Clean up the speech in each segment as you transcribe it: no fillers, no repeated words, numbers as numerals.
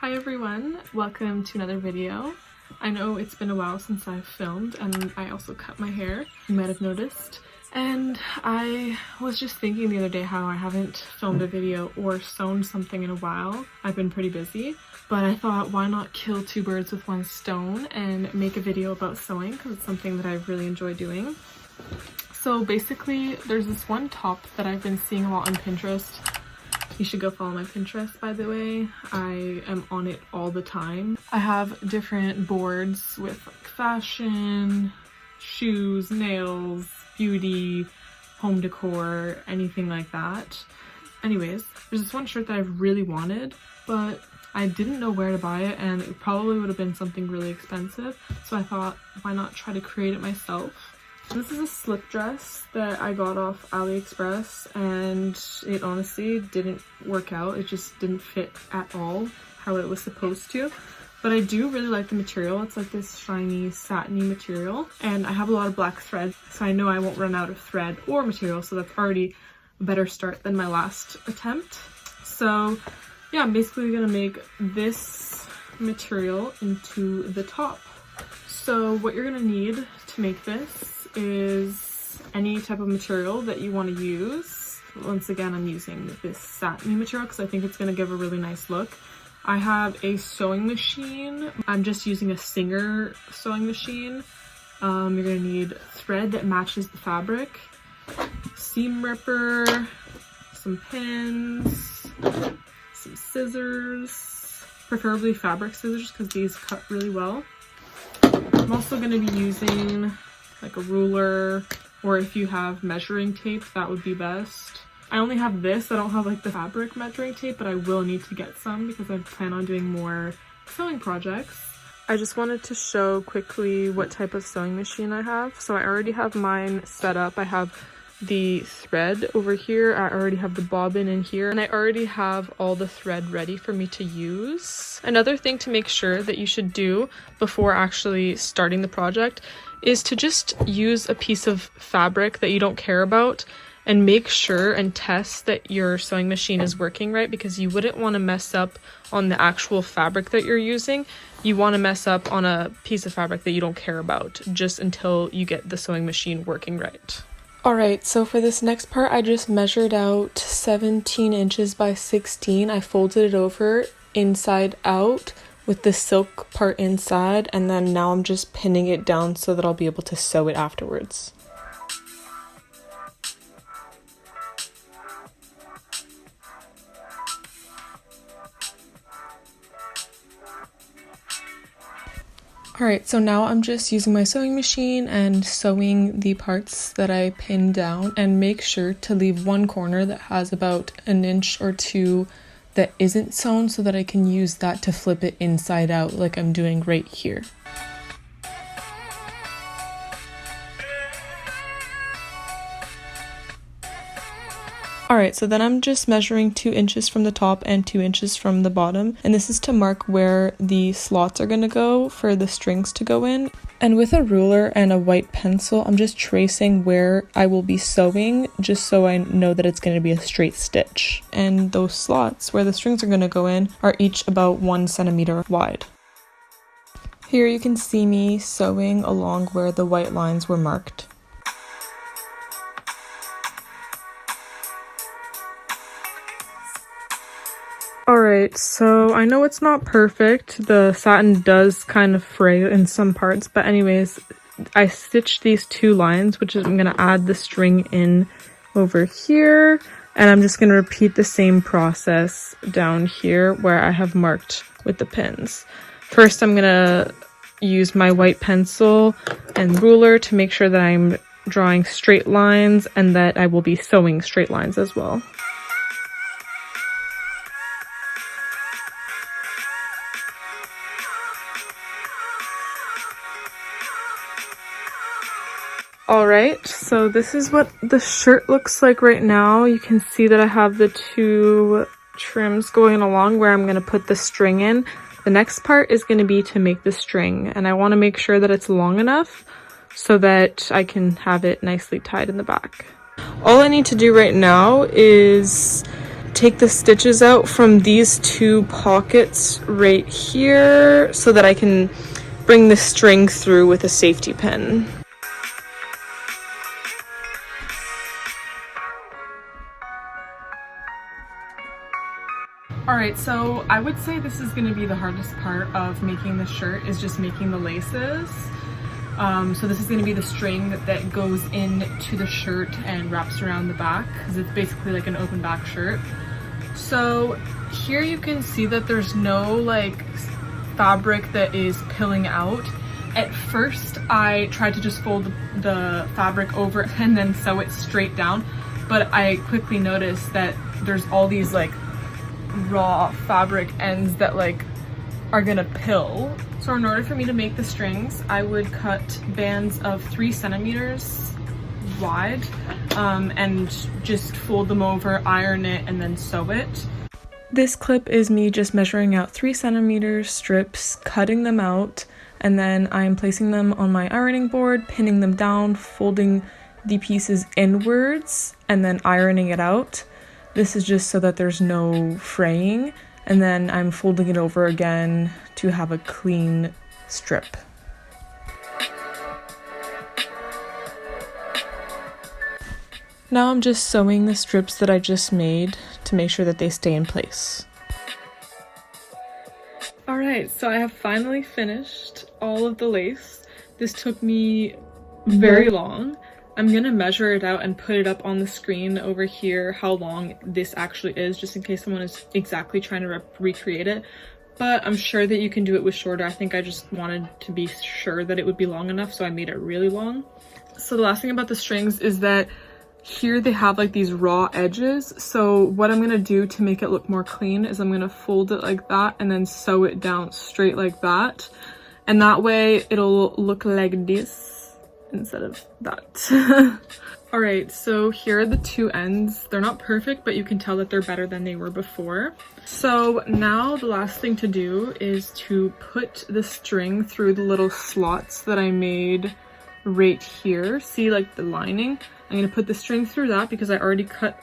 Hi everyone, welcome to another video. I know it's been a while since I've filmed and I also cut my hair, you might have noticed. And I was just thinking the other day how I haven't filmed a video or sewn something in a while. I've been pretty busy, but I thought why not kill two birds with one stone and make a video about sewing because it's something that I really enjoy doing. So basically there's this one top that I've been seeing a lot on Pinterest. You should go follow my Pinterest, by the way. I am on it all the time. I have different boards with fashion, shoes, nails, beauty, home decor, anything like that. Anyways, there's this one shirt that I really wanted, but I didn't know where to buy it and it probably would have been something really expensive. So I thought, why not try to create it myself? This is a slip dress that I got off AliExpress and it honestly didn't work out. It just didn't fit at all how it was supposed to. But I do really like the material. It's like this shiny satiny material and I have a lot of black thread, so I know I won't run out of thread or material, so that's already a better start than my last attempt. So yeah, I'm basically gonna make this material into the top. So what you're gonna need to make this is any type of material that you want to use. Once again, I'm using this satiny material because I think it's going to give a really nice look. I have a sewing machine. I'm just using a Singer sewing machine. You're going to need thread that matches the fabric, seam ripper, some pins, some scissors, preferably fabric scissors because these cut really well. I'm also going to be using like a ruler, or if you have measuring tape, that would be best. I only have this. I don't have like the fabric measuring tape, but I will need to get some because I plan on doing more sewing projects. I just wanted to show quickly what type of sewing machine I have. So I already have mine set up. I have the thread over here. I already have the bobbin in here, and I already have all the thread ready for me to use. Another thing to make sure that you should do before actually starting the project is to just use a piece of fabric that you don't care about and make sure and test that your sewing machine is working right, because you wouldn't want to mess up on the actual fabric that you're using. You want to mess up on a piece of fabric that you don't care about just until you get the sewing machine working right. Alright, so for this next part, I just measured out 17 inches by 16. I folded it over inside out with the silk part inside, and then now I'm just pinning it down so that I'll be able to sew it afterwards. Alright, so now I'm just using my sewing machine and sewing the parts that I pinned down, and make sure to leave one corner that has about an inch or two that isn't sewn so that I can use that to flip it inside out like I'm doing right here. Alright, so then I'm just measuring 2 inches from the top and 2 inches from the bottom, and this is to mark where the slots are going to go for the strings to go in. And with a ruler and a white pencil, I'm just tracing where I will be sewing just so I know that it's going to be a straight stitch. And those slots where the strings are going to go in are each about 1 centimeter wide. Here you can see me sewing along where the white lines were marked. Alright, so I know it's not perfect. The satin does kind of fray in some parts, but anyways, I stitched these 2 lines, which is I'm going to add the string in over here, and I'm just going to repeat the same process down here where I have marked with the pins. First, I'm going to use my white pencil and ruler to make sure that I'm drawing straight lines and that I will be sewing straight lines as well. Alright, so this is what the shirt looks like right now. You can see that I have the 2 trims going along where I'm going to put the string in. The next part is going to be to make the string, and I want to make sure that it's long enough so that I can have it nicely tied in the back. All I need to do right now is take the stitches out from these two pockets right here so that I can bring the string through with a safety pin. Alright, so I would say this is going to be the hardest part of making the shirt, is just making the laces. So this is going to be the string that goes into the shirt and wraps around the back, because it's basically like an open back shirt. So here you can see that there's no like fabric that is pilling out. At first I tried to just fold the fabric over and then sew it straight down, but I quickly noticed that there's all these like raw fabric ends that like are gonna pill. So in order for me to make the strings, I would cut bands of 3 centimeters wide and just fold them over, iron it, and then sew it. This clip is me just measuring out 3 centimeter strips, cutting them out, and then I'm placing them on my ironing board, pinning them down, folding the pieces inwards, and then ironing it out. This is just so that there's no fraying, and then I'm folding it over again to have a clean strip. Now I'm just sewing the strips that I just made to make sure that they stay in place. Alright, so I have finally finished all of the lace. This took me very long. I'm gonna measure it out and put it up on the screen over here how long this actually is, just in case someone is exactly trying to recreate it. But I'm sure that you can do it with shorter. I think I just wanted to be sure that it would be long enough, so I made it really long. So the last thing about the strings is that here they have like these raw edges. So what I'm gonna do to make it look more clean is I'm gonna fold it like that and then sew it down straight like that. And that way it'll look like this instead of that. Alright, so here are the two ends. They're not perfect, but you can tell that they're better than they were before. So now the last thing to do is to put the string through the little slots that I made right here. See, like the lining? I'm going to put the string through that because I already cut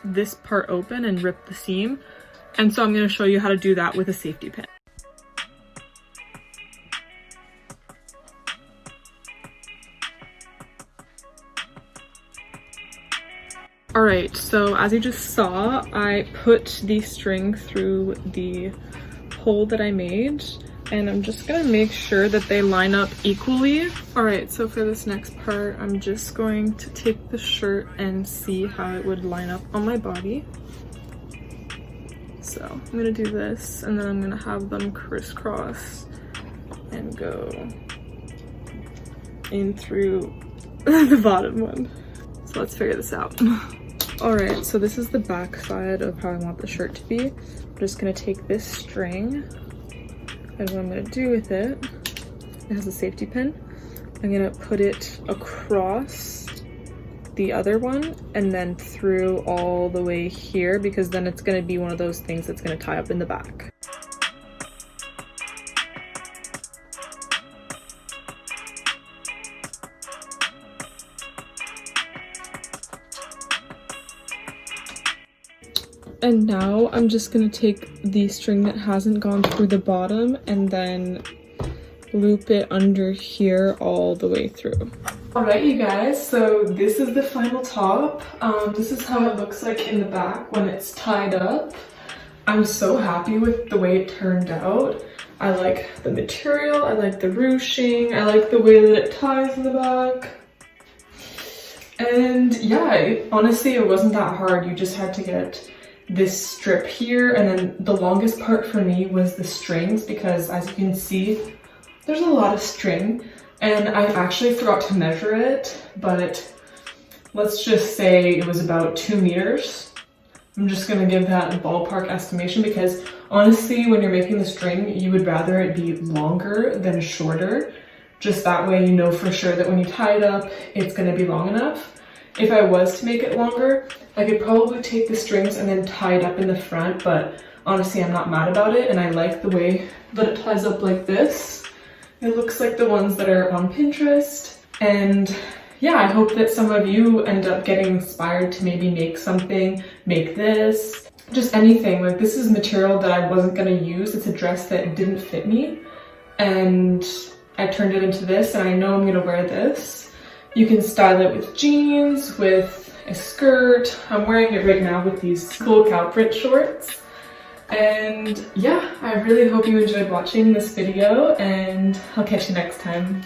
this part open and ripped the seam. And so I'm going to show you how to do that with a safety pin. Alright, so as you just saw, I put the string through the hole that I made, and I'm just gonna make sure that they line up equally. Alright, so for this next part, I'm just going to take the shirt and see how it would line up on my body. So I'm gonna do this, and then I'm gonna have them crisscross and go in through the bottom one. So let's figure this out. Alright, so this is the back side of how I want the shirt to be. I'm just gonna take this string, and what I'm gonna do with it, it has a safety pin. I'm gonna put it across the other one and then through all the way here, because then it's gonna be one of those things that's gonna tie up in the back. And now I'm just gonna take the string that hasn't gone through the bottom and then loop it under here all the way through. Alright you guys, so this is the final top. This is how it looks like in the back when it's tied up. I'm so happy with the way it turned out. I like the material, I like the ruching, I like the way that it ties in the back. And yeah, honestly it wasn't that hard. You just had to get this strip here, and then the longest part for me was the strings, because as you can see there's a lot of string, and I actually forgot to measure it, but let's just say it was about 2 meters. I'm just gonna give that a ballpark estimation, because honestly when you're making the string you would rather it be longer than shorter, just that way you know for sure that when you tie it up it's gonna be long enough. If I was to make it longer, I could probably take the strings and then tie it up in the front, but honestly I'm not mad about it, and I like the way that it ties up like this. It looks like the ones that are on Pinterest, and yeah, I hope that some of you end up getting inspired to maybe make something, make this. just anything. Like, this is material that I wasn't gonna use. It's a dress that didn't fit me, and I turned it into this, and I know I'm gonna wear this. You can style it with jeans, with a skirt. I'm wearing it right now with these cool cow print shorts. And yeah, I really hope you enjoyed watching this video, and I'll catch you next time.